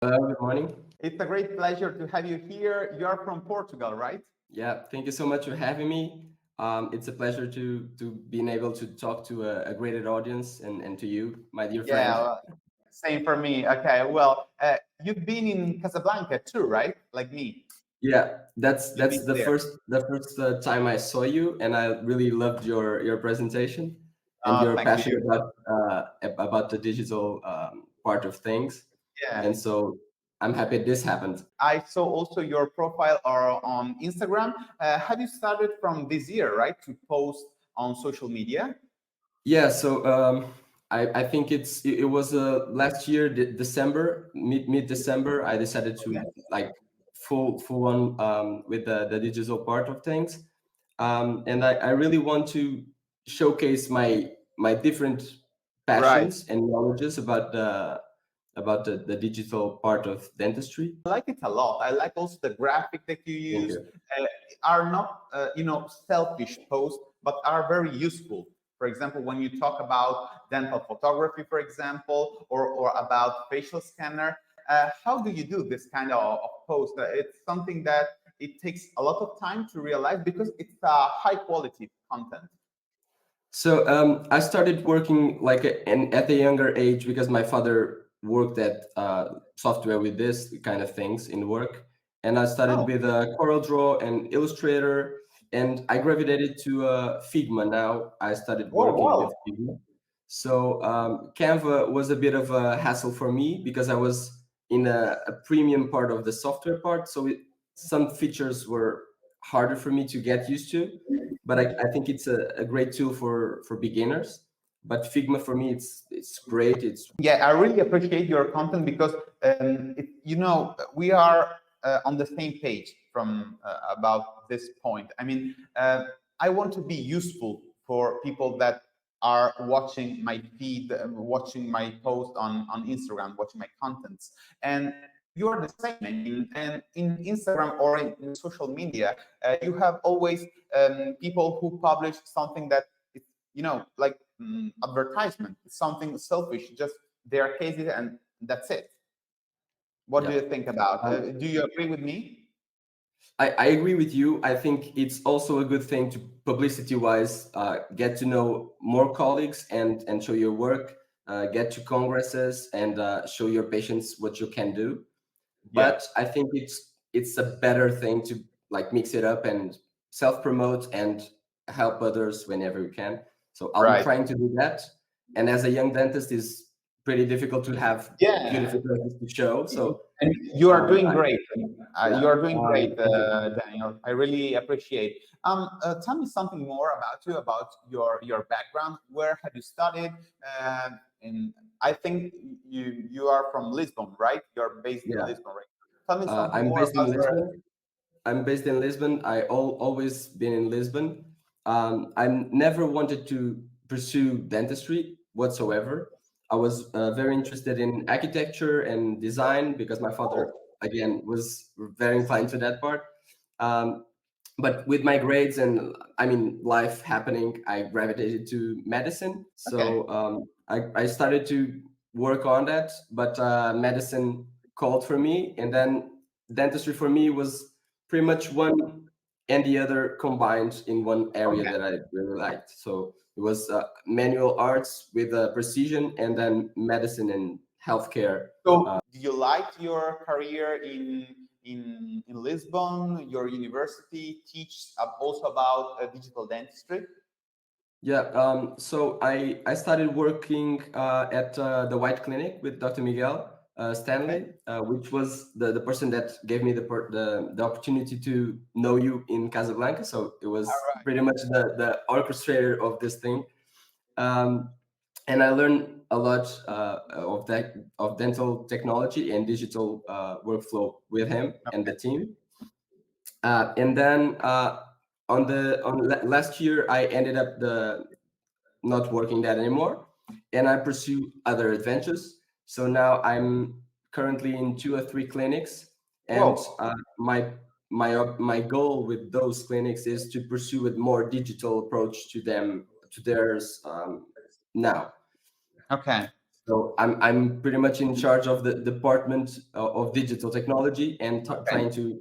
Hello, good morning. It's a great pleasure to have you here. You are from Portugal, right? Yeah, thank you so much for having me. It's a pleasure to being able to talk to a greater audience and to you, my dear Yeah, friend. same for me. Okay, well, you've been in Casablanca too, right? Like me. Yeah, that's You've that's been the there. first time I saw you, and I really loved your presentation and Oh, your thank passion you. about the digital part of things. Yeah. And so I'm happy this happened. I saw also your profile or on Instagram. Have you started from this year, right, to post on social media? Yeah, so I think it was last year, December, mid December. I decided to like full on with the digital part of things, and I really want to showcase my different Right. passions and knowledges about the digital part of dentistry. I like it a lot. I like also the graphic that you Thank use. you. Are not selfish posts, but are very useful. For example, when you talk about dental photography, for example, or about facial scanner, how do you do this kind of post? It's something that it takes a lot of time to realize because it's high quality content. So I started working and at a younger age because my father worked at software with this kind of things in work, and I started Oh, with CorelDRAW and Illustrator, and I gravitated to Figma. Now I started oh, working with wow. Figma. So Canva was a bit of a hassle for me because I was in a premium part of the software part, so some features were harder for me to get used to, but I think it's a great tool for beginners. But Figma for me, it's great. It's Yeah, I really appreciate your content because we are on the same page from about this point. I mean, I want to be useful for people that are watching my feed, watching my post on Instagram, watching my contents, and you are the same. I mean, and in Instagram or in social media, you have always people who publish something that it's like advertisement. It's something selfish, just their cases, and that's it. What do yeah. you think about? Um, Do you agree with me? I agree with you. I think it's also a good thing to publicity wise get to know more colleagues and show your work, get to congresses and show your patients what you can do. Yeah. But I think it's a better thing to like mix it up and self promote and help others whenever you can. So I'm Right. trying to do that. And as a young dentist, is pretty difficult to have Yeah. beautiful things to show. So And you are doing I, great. yeah, You are doing great, thank you. Daniel. I really appreciate. Tell me something more about you, about your background. Where have you studied? And I think you are from Lisbon, right? You're based in Yeah, Lisbon, right? Tell me something I'm more based in about your. Lisbon. I'm based in Lisbon. Always been in Lisbon. I never wanted to pursue dentistry whatsoever. I was very interested in architecture and design because my father, Oh, again, was very inclined to that part. Um, but with my grades and I mean life happening, I gravitated to medicine. okay. So I started to work on that, but medicine called for me, and then dentistry for me was pretty much one and the other combined in one area Okay. that I really liked. So it was manual arts with precision, and then medicine and healthcare. So, do you like your career in Lisbon? Your university teaches also about digital dentistry. Yeah, so I started working at the White Clinic with Dr. Miguel Okay. Stanley, which was the person that gave me the opportunity to know you in Casablanca. So it All was right. pretty much the orchestrator of this thing, um, and I learned a lot of that of dental technology and digital workflow with him and the team. And then last year, I ended up not working that anymore, and I pursue other adventures. So now I'm currently in 2 or 3 clinics, and Whoa. my goal with those clinics is to pursue a more digital approach to theirs now. Okay. So I'm pretty much in charge of the department of digital technology and Okay. trying to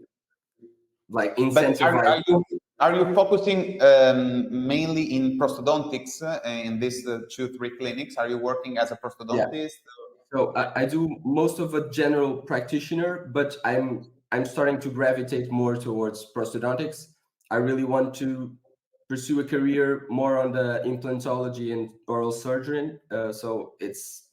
like But incentivize. are you focusing mainly in prosthodontics in these two, three clinics? Are you working as a Yeah. prosthodontist? So I do most of a general practitioner, but I'm starting to gravitate more towards prosthodontics. I really want to pursue a career more on the implantology and oral surgery. So it's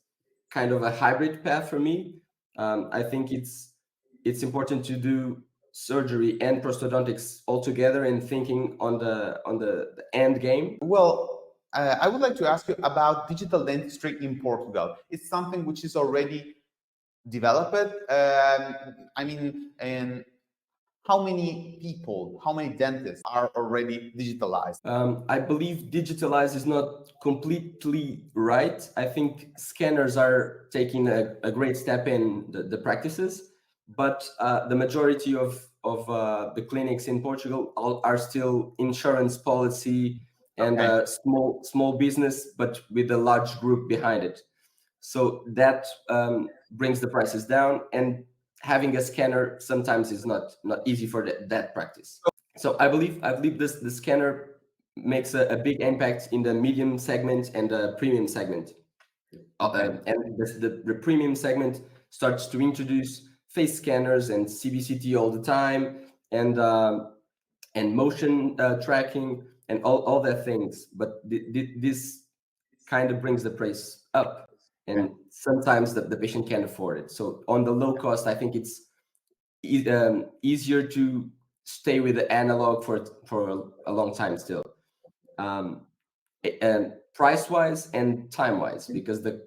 kind of a hybrid path for me. I think it's important to do surgery and prosthodontics all together and thinking on the end game. Well, I would like to ask you about digital dentistry in Portugal. It's something which is already developed. I mean, and how many people, how many dentists are already digitalized? I believe digitalized is not completely right. I think scanners are taking a great step in the practices, but the majority of the clinics in Portugal are still insurance policy and Okay. small business, but with a large group behind it. So that brings the prices down, and having a scanner sometimes is not easy for that practice. So I believe this the scanner makes a big impact in the medium segment and the premium segment. Okay. And the premium segment starts to introduce face scanners and CBCT all the time, and motion tracking and all that things. But this kind of brings the price up, Okay. and sometimes the patient can't afford it. So on the low cost, I think it's easier to stay with the analog for a long time still, um, and price wise and time wise, because the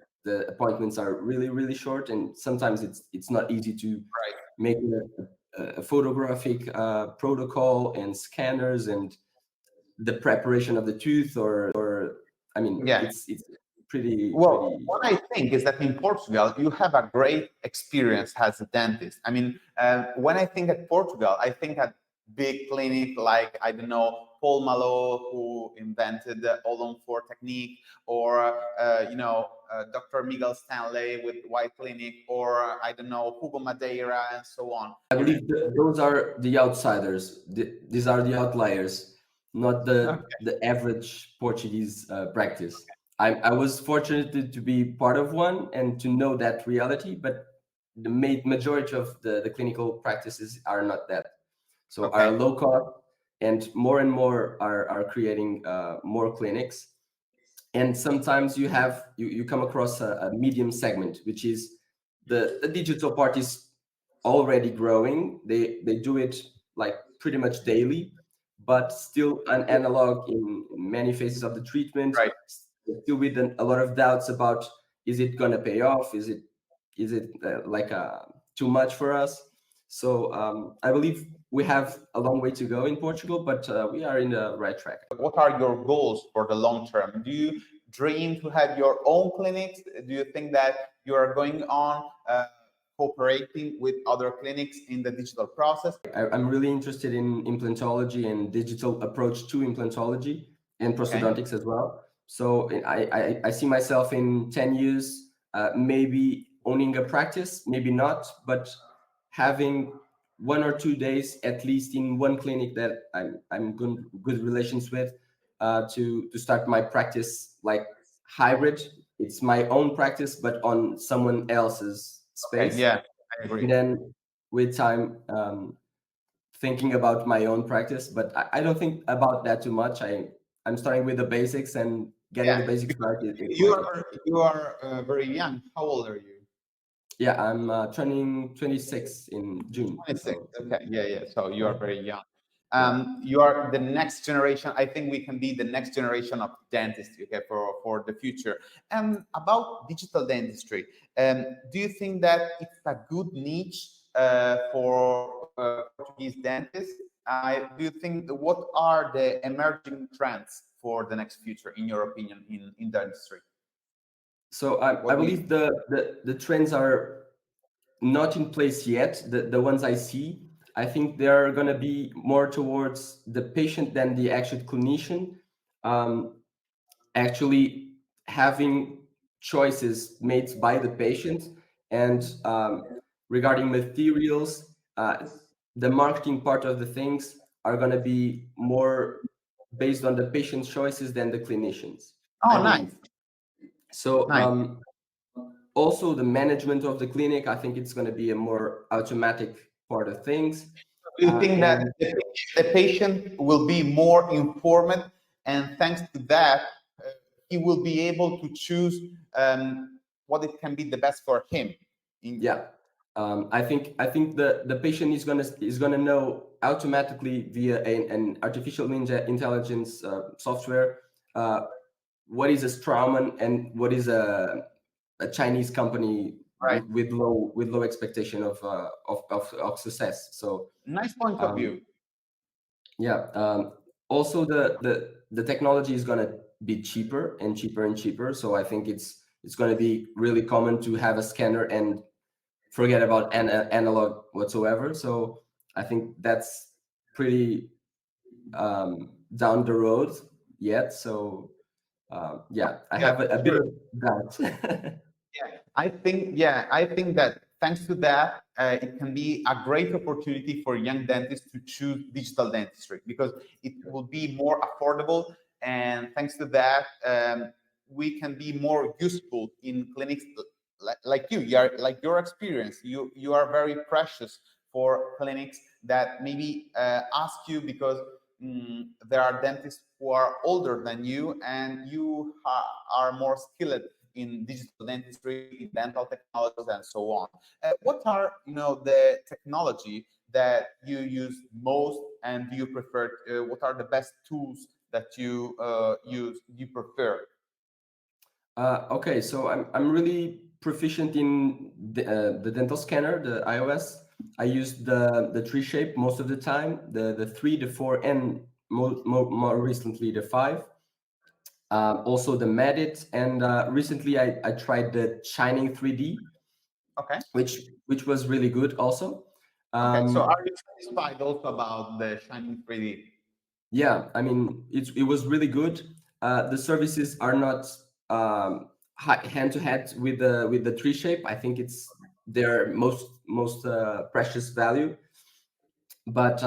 appointments are really short, and sometimes it's not easy to Right. make a photographic protocol and scanners and the preparation of the tooth, or I mean Yeah. it's pretty Well, pretty. what I think is that in Portugal, you have a great experience as a dentist. I mean, when I think at Portugal, I think at big clinic like, I don't know, Paul Malo, who invented the all-on-4 technique, or, Dr. Miguel Stanley with White Clinic, or, I don't know, Hugo Madeira, and so on. I believe those are the outsiders. These are the outliers, not Okay. the average Portuguese practice. I was fortunate to be part of one and to know that reality, but the majority of the clinical practices are not that. So are Okay. low cost, and more are creating more clinics. And sometimes you come across a medium segment, which is the digital part is already growing. They do it like pretty much daily, but still an analog in many phases of the treatment, Right. still with a lot of doubts about, is it going to pay off, is it like too much for us. So I believe we have a long way to go in Portugal, but we are in the right track. What are your goals for the long term? Do you dream to have your own clinics? Do you think that you are going on cooperating with other clinics in the digital process? I'm really interested in implantology and digital approach to implantology and Okay. prosthodontics as well. So I see myself in 10 years, maybe owning a practice, maybe not, but having 1 or 2 days at least in one clinic that I'm good relations with, to start my practice like hybrid. It's my own practice, but on someone else's Okay. space. Yeah, I agree. And then with time, thinking about my own practice, but I don't think about that too much. I'm starting with the basics and getting the Yeah. basics right is You important. are very young. How old are you? Yeah, I'm turning 26 in June. 26. So Okay. Yeah, yeah. So you are very young. yeah. You are the next generation. I think we can be the next generation of dentistry, okay, for the future. And about digital dentistry, do you think that it's a good niche for Portuguese dentists? Do you think what are the emerging trends for the next future, in your opinion, in dentistry? So I What do you? believe the trends are not in place yet. The ones I see, I think they're going to be more towards the patient than the actual clinician. Actually having choices made by the patient, and regarding materials, the marketing part of the things are going to be more based on the patient's choices than the clinicians, I Oh, believe. nice, So nice. also the management of the clinic, I think it's going to be a more automatic part of things. Do you think that And the patient will be more informed, and thanks to that, he will be able to choose what it can be the best for him? yeah, I think the patient is gonna know automatically via an artificial intelligence software uh, what is a Strauman and what is a Chinese company Right. with low expectation of success. So Nice point of um, view. yeah, also the technology is gonna be cheaper and cheaper and cheaper. So I think it's gonna be really common to have a scanner and forget about analog whatsoever. So I think that's pretty down the road yet. So yeah, I Yeah, have a bit sure. of doubt. Yeah, I think that thanks to that, it can be a great opportunity for young dentists to choose digital dentistry because it will be more affordable. And thanks to that, we can be more useful in clinics like you. You are like your experience. You are very precious for clinics that maybe ask you because there are dentists who are older than you, and you are more skilled in digital dentistry, in dental technologies, and so on. What are the technology that you use most, and do you prefer? What are the best tools that you you prefer? Okay, so I'm really proficient in the dental scanner, the iOS. I use the tree shape most of the time, the three, the four, and more recently the five. Also the Medit, and recently I tried the Shining 3D, Okay. which was really good also. Okay. So Um, are you satisfied also about the Shining 3D? yeah, I mean it was really good. The services are not hand to hand with the tree shape. I think it's their most precious value, but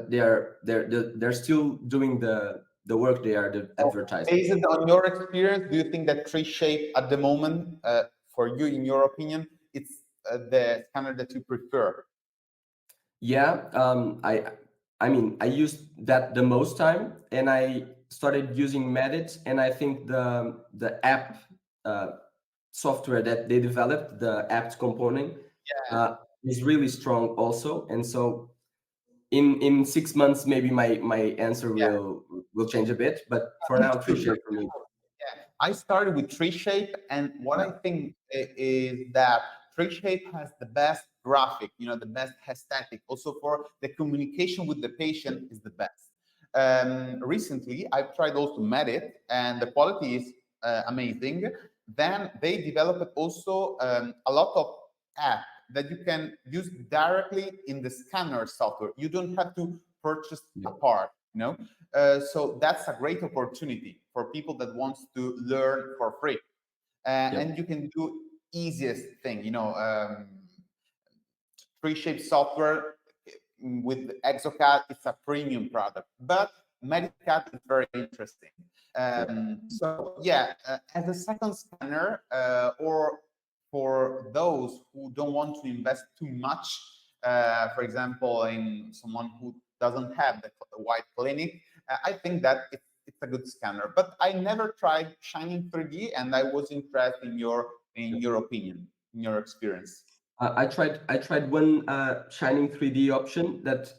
they're still doing the work they are So advertising. based on your experience, do you think that tree shape at the moment, for you, in your opinion, it's the scanner that you prefer? Yeah, I mean I used that the most time, and I started using Medit, and I think the app uh, software that they developed, the apps component, Yeah. uh, is really strong also. And so in 6 months, maybe my answer Yeah. will change a bit, but for Me now, too. tree shape for me. Yeah, I started with tree shape, and what I think is that tree shape has the best graphic, the best aesthetic. Also, for the communication with the patient is the best. Recently, I've tried also Medit, and the quality is amazing. Then they developed also a lot of app that you can use directly in the scanner software. You don't have to purchase a Yeah, part. So that's a great opportunity for people that wants to learn for free, yeah, and you can do easiest thing. Pre-shape software with ExoCAD, it's a premium product, but Medicad is very interesting. yeah, So yeah, as a second scanner, or for those who don't want to invest too much, for example, in someone who doesn't have the white clinic, I think that it's a good scanner. But I never tried Shining 3D, and I was interested in yeah. your opinion, in your experience. I tried one Shining 3D option that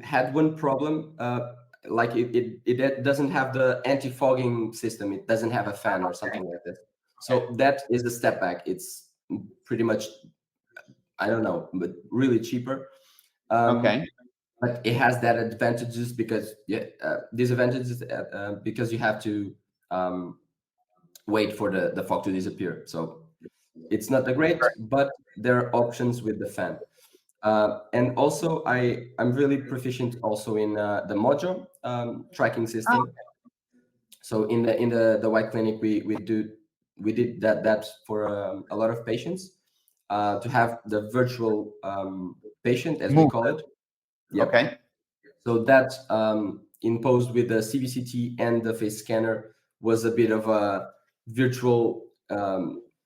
had one problem. Like it doesn't have the anti-fogging system. It doesn't have a fan or Okay. something like this. Okay. So that is a step back. It's pretty much, I don't know, but really cheaper. Um, Okay. but it has that advantages because yeah, disadvantages because you have to um, wait for the fog to disappear. So it's not a great, but there are options with the fan. And also, I'm really proficient also in the Mojo tracking Ah, system. So in the white clinic, we do. we did that for a lot of patients, to have the virtual patient, as we call Movement. it. Yep. Okay. So that, imposed with the CBCT and the face scanner, was a bit of a virtual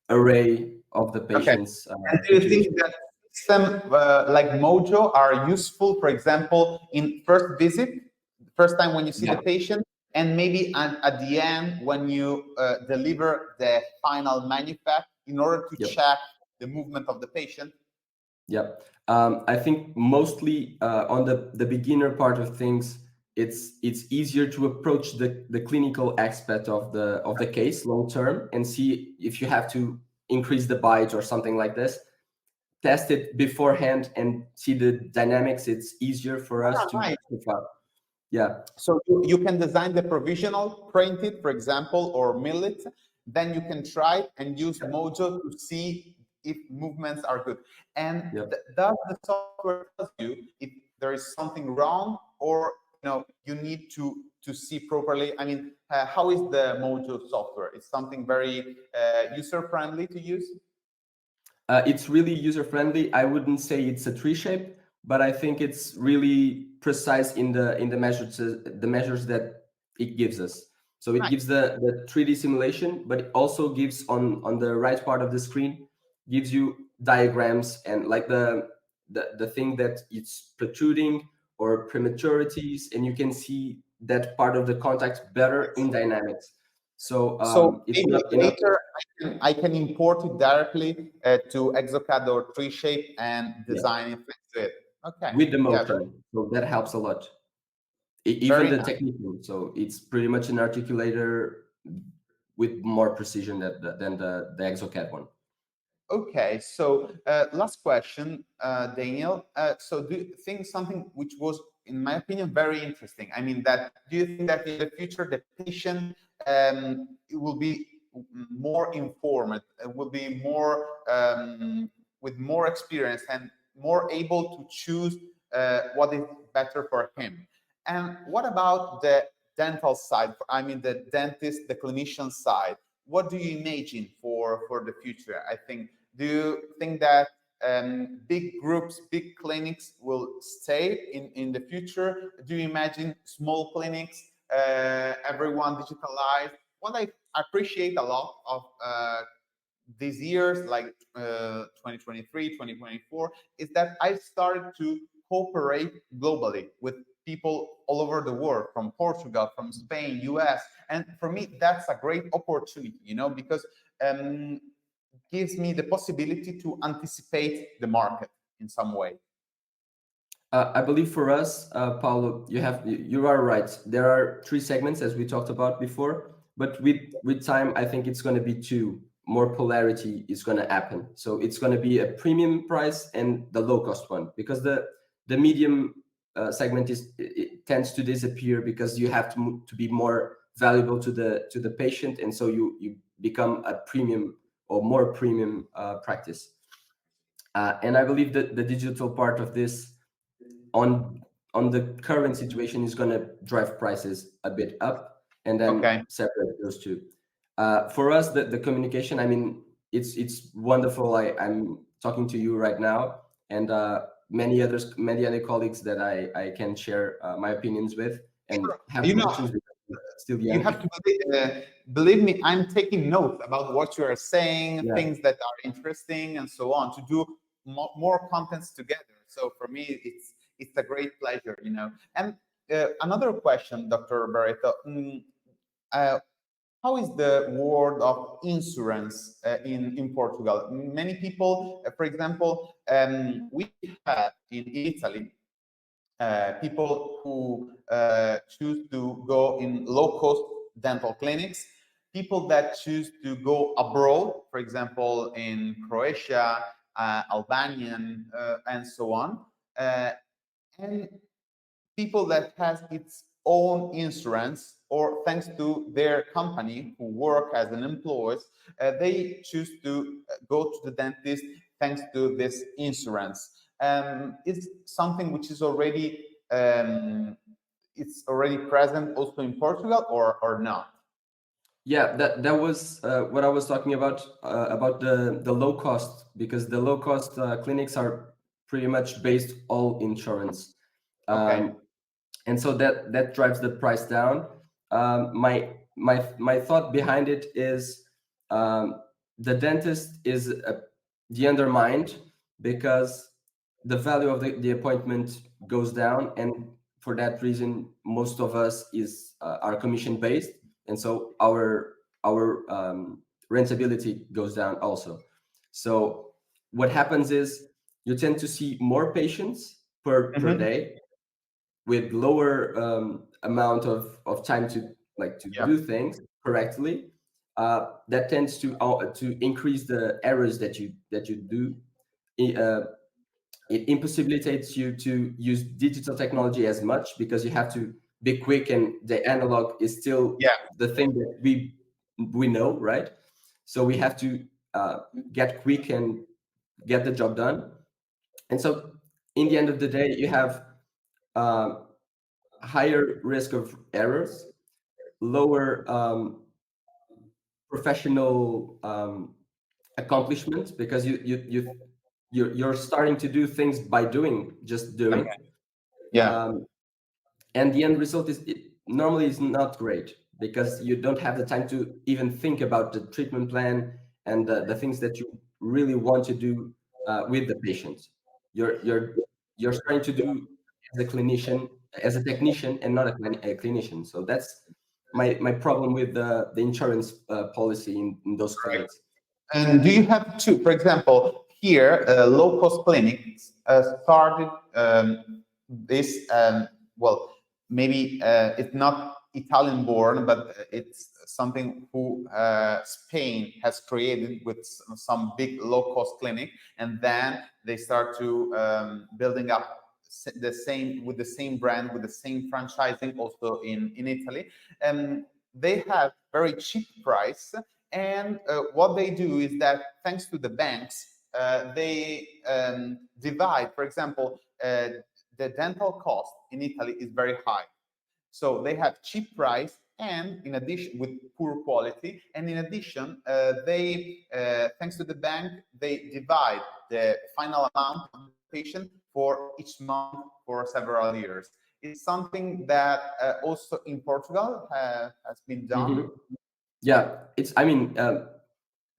array of the Okay. patient's And do you think situation. that system like Mojo are useful, for example, in first visit, first time when you see the Yeah. patient, and maybe at the end when you deliver the final manufacture in order to Yep. check the movement of the patient? Yep. I think mostly on the beginner part of things, it's easier to approach the clinical aspect of the case long term and see if you have to increase the bite or something like this. Test it beforehand and see the dynamics. It's easier for us Ah, right. to follow. Yeah. So you can design the provisional, print it, for example, or mill it. Then you can try it and use Mojo to see if movements are good. And Yep. does the software tell you if there is something wrong, or you need to see properly? I mean, how is the Mojo software? It's something very user friendly to use. It's really user friendly. I wouldn't say it's a tree shape, but I think it's really precise in the measures that it gives us. So it Right. gives the 3D simulation, but it also gives on the right part of the screen, gives you diagrams and like the thing that it's protruding or prematurities, and you can see that part of the contact better in dynamics. So So it's maybe not later I can import it directly to Exocad or tree shape and yeah, design it to it. Okay. with the Yeah, motion. So that helps a lot. Even very the nice. technical. So it's pretty much an articulator with more precision than the ExoCAD one. Okay, so last question, Daniel. So do you think something which was, in my opinion, very interesting? I mean, that do you think that in the future the patient it will be more informed, will be more with more experience and more able to choose what is better for him? And what about the dental side? I mean, the dentist, the clinician side. What do you imagine for the future? I think, do you think that big groups, big clinics will stay in the future? Do you imagine small clinics, everyone digitalized? What I appreciate a lot of these years, like 2023, 2024, is that I started to cooperate globally with people all over the world, from Portugal, from Spain, US. And for me, that's a great opportunity, because um, gives me the possibility to anticipate the market in some way. I believe for us, Paulo, you are right. There are three segments as we talked about before, but with time, I think it's going to be two. More polarity is going to happen. So it's going to be a premium price and the low cost one, because the medium segment it tends to disappear because you have to be more valuable to the patient, and so you become a premium or more premium practice. And I believe that the digital part of this on the current situation is going to drive prices a bit up and then Okay. separate those two. For us, the communication, I mean, it's wonderful. I'm talking to you right now, and many other colleagues that I can share my opinions with and have You know, questions because I'm still you young. have to believe me, I'm taking notes about what you are saying, Yeah. things that are interesting, and so on, to do more contents together. So for me, it's a great pleasure. And another question, Dr. Barreto. Uh, how is the world of insurance in Portugal? Many people, for example, we have in Italy people who choose to go in low-cost dental clinics, people that choose to go abroad, for example, in Croatia, Albanian, and so on, and people that has its own insurance, or thanks to their company who work as an employee, they choose to go to the dentist thanks to this insurance. It's something which is already it's already present also in Portugal, or not? Yeah, that was what I was talking about the low cost, because the low cost clinics are pretty much based all insurance. Okay. Um, and so that drives the price down. My thought behind it is, um, the dentist is the undermined, because the value of the appointment goes down, and for that reason most of us is are commission based, and so our rentability goes down also. So what happens is, you tend to see more patients per Hmm. day, with lower amount of time to Yeah. do things correctly. That tends to increase the errors that you do. Uh, it impossibilitates you to use digital technology as much, because you have to be quick, and the analog is still Yeah. the thing that we know, right? So we have to get quick and get the job done. And so in the end of the day, you have uh, higher risk of errors, lower professional accomplishment, because you're starting to do things by just doing. Okay. Yeah. Um, and the end result is, normally is not great, because you don't have the time to even think about the treatment plan and the things that you really want to do with the patient. You're starting to do as a clinician, as a technician, and not a clinician. So that's my problem with the insurance policy in those clinics. And do you have to, for example, here, low cost clinics started this, well, maybe it's not Italian born, but it's something who Spain has created with some big low cost clinic. And then they start to building up the same with the same brand, with the same franchising also in Italy. And they have very cheap price, and what they do is that thanks to the banks, they divide, for example, the dental cost in Italy is very high. So they have cheap price, and in addition, with poor quality. And in addition, thanks to the bank, they divide the final amount of the patient for each month for several years. It's something that also in Portugal has been done. Mhm. Yeah, it's. I mean,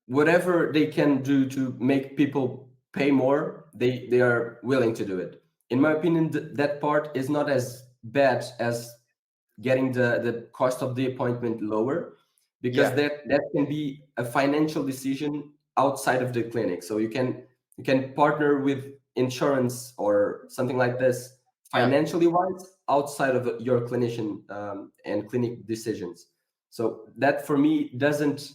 whatever they can do to make people pay more, they are willing to do it. In my opinion, that part is not as bad as getting the cost of the appointment lower, because Yeah, that can be a financial decision outside of the clinic. So you can partner with insurance or something like this, yeah. financially wise, outside of your clinician and clinic decisions. So that for me doesn't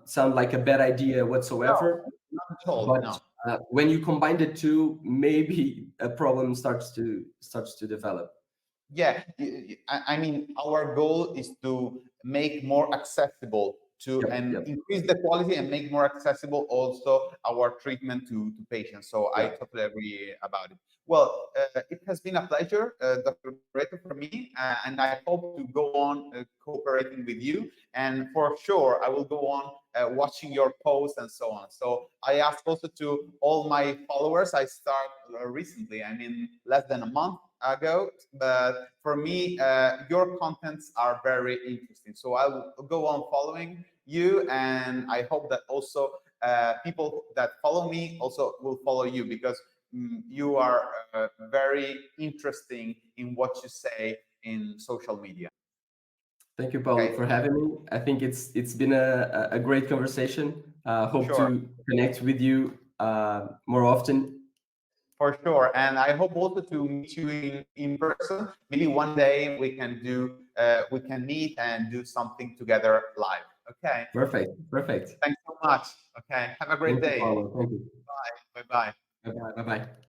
sound like a bad idea No, whatsoever. not at all. But No. when you combine the two, maybe a problem starts to develop. Yeah, I mean, our goal is to make more accessible to Yep, and yep, increase the quality and make more accessible also our treatment to patients. So I yeah. totally agree about it. Well, it has been a pleasure, Dr. Barreto, for me, and I hope to go on cooperating with you. And for sure, I will go on watching your posts and so on. So I ask also to all my followers. I start recently, I mean, less than a month ago, but for me, your contents are very interesting. So I will go on following you, and I hope that also people that follow me also will follow you, because you are very interesting in what you say in social media. Thank you, Paulo, Okay, for having me. I think it's been a great conversation. Hope sure. to connect with you more often. For sure, and I hope also to meet you in person. Maybe one day we can meet and do something together live. Okay. Perfect, perfect. Thanks so much. Okay. Have a great Thank you, day. Paulo. Thank you. Bye bye. Bye bye. Bye bye.